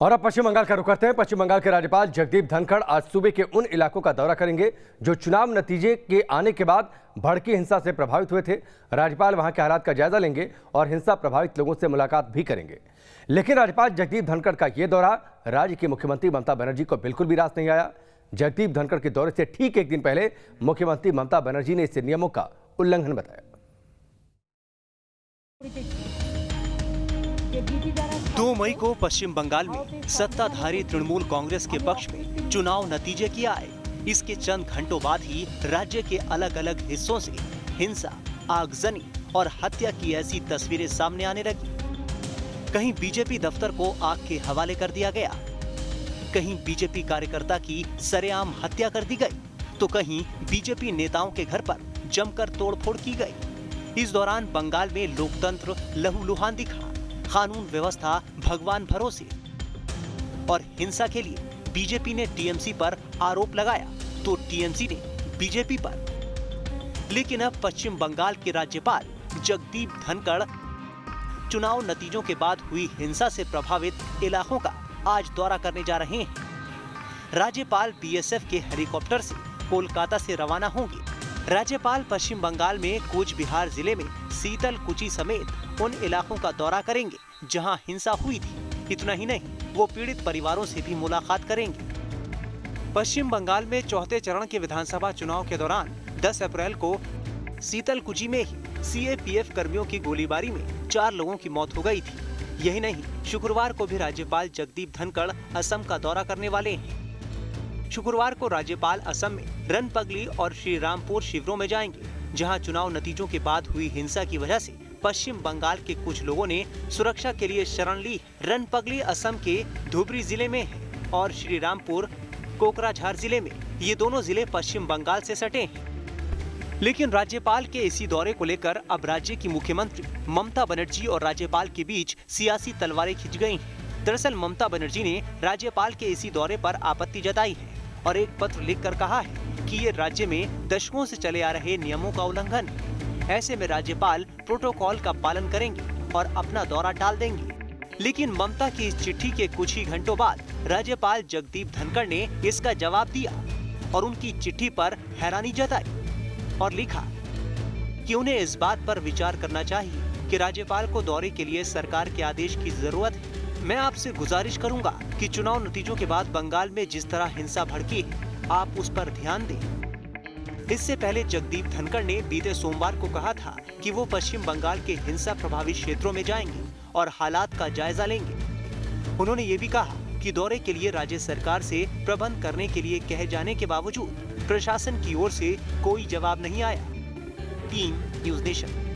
और अब पश्चिम बंगाल का रुख करते हैं। पश्चिम बंगाल के राज्यपाल जगदीप धनखड़ आज सूबे के उन इलाकों का दौरा करेंगे जो चुनाव नतीजे के आने के बाद भड़की हिंसा से प्रभावित हुए थे। राज्यपाल वहां के हालात का जायजा लेंगे और हिंसा प्रभावित लोगों से मुलाकात भी करेंगे। लेकिन राज्यपाल जगदीप धनखड़ का यह दौरा राज्य की मुख्यमंत्री ममता बनर्जी को बिल्कुल भी रास नहीं आया। जगदीप धनखड़ के दौरे से ठीक एक दिन पहले मुख्यमंत्री ममता बनर्जी ने इसे नियमों का उल्लंघन बताया। 2 मई को पश्चिम बंगाल में सत्ताधारी तृणमूल कांग्रेस के पक्ष में चुनाव नतीजे की आए। इसके चंद घंटों बाद ही राज्य के अलग अलग हिस्सों से हिंसा, आगजनी और हत्या की ऐसी तस्वीरें सामने आने लगी। कहीं बीजेपी दफ्तर को आग के हवाले कर दिया गया, कहीं बीजेपी कार्यकर्ता की सरेआम हत्या कर दी गई, तो कहीं बीजेपी नेताओं के घर पर जमकर तोड़फोड़ की गई। इस दौरान बंगाल में लोकतंत्र लहूलुहान दिखा। कानून व्यवस्था भगवान भरोसे और हिंसा के लिए बीजेपी ने टीएमसी पर आरोप लगाया तो टीएमसी ने बीजेपी पर। लेकिन अब पश्चिम बंगाल के राज्यपाल जगदीप धनखड़ चुनाव नतीजों के बाद हुई हिंसा से प्रभावित इलाकों का आज दौरा करने जा रहे हैं। राज्यपाल बीएसएफ के हेलीकॉप्टर से कोलकाता से रवाना होंगे। राज्यपाल पश्चिम बंगाल में कूच बिहार जिले में सीतलकुची समेत उन इलाकों का दौरा करेंगे जहां हिंसा हुई थी। इतना ही नहीं, वो पीड़ित परिवारों से भी मुलाकात करेंगे। पश्चिम बंगाल में चौथे चरण के विधानसभा चुनाव के दौरान 10 अप्रैल को सीतलकुची में ही सीएपीएफ कर्मियों की गोलीबारी में 4 लोगों की मौत हो गई थी। यही नहीं, शुक्रवार को भी राज्यपाल जगदीप धनखड़ असम का दौरा करने वाले हैं। शुक्रवार को राज्यपाल असम में रनपगली और श्री रामपुर शिविरों में जाएंगे, जहां चुनाव नतीजों के बाद हुई हिंसा की वजह से पश्चिम बंगाल के कुछ लोगों ने सुरक्षा के लिए शरण ली। रनपगली असम के धुबरी जिले में है और श्री रामपुर कोकराझार जिले में। ये दोनों जिले पश्चिम बंगाल से सटे हैं। लेकिन राज्यपाल के इसी दौरे को लेकर अब राज्य की मुख्यमंत्री ममता बनर्जी और राज्यपाल के बीच सियासी तलवारें खिंच गई हैं। दरअसल ममता बनर्जी ने राज्यपाल के इसी दौरे पर आपत्ति जताई है और एक पत्र लिखकर कहा है कि ये राज्य में दशकों से चले आ रहे नियमों का उल्लंघन है। ऐसे में राज्यपाल प्रोटोकॉल का पालन करेंगे और अपना दौरा टाल देंगे। लेकिन ममता की इस चिट्ठी के कुछ ही घंटों बाद राज्यपाल जगदीप धनखड़ ने इसका जवाब दिया और उनकी चिट्ठी पर हैरानी जताई और लिखा कि उन्हें इस बात पर विचार करना चाहिए कि राज्यपाल को दौरे के लिए सरकार के आदेश की जरूरत है। मैं आपसे गुजारिश करूंगा कि चुनाव नतीजों के बाद बंगाल में जिस तरह हिंसा भड़की है, आप उस पर ध्यान दें। इससे पहले जगदीप धनखड़ ने बीते सोमवार को कहा था कि वो पश्चिम बंगाल के हिंसा प्रभावित क्षेत्रों में जाएंगे और हालात का जायजा लेंगे। उन्होंने ये भी कहा कि दौरे के लिए राज्य सरकार से प्रबंध करने के लिए कहे जाने के बावजूद प्रशासन की ओर से कोई जवाब नहीं आया। Team news nation.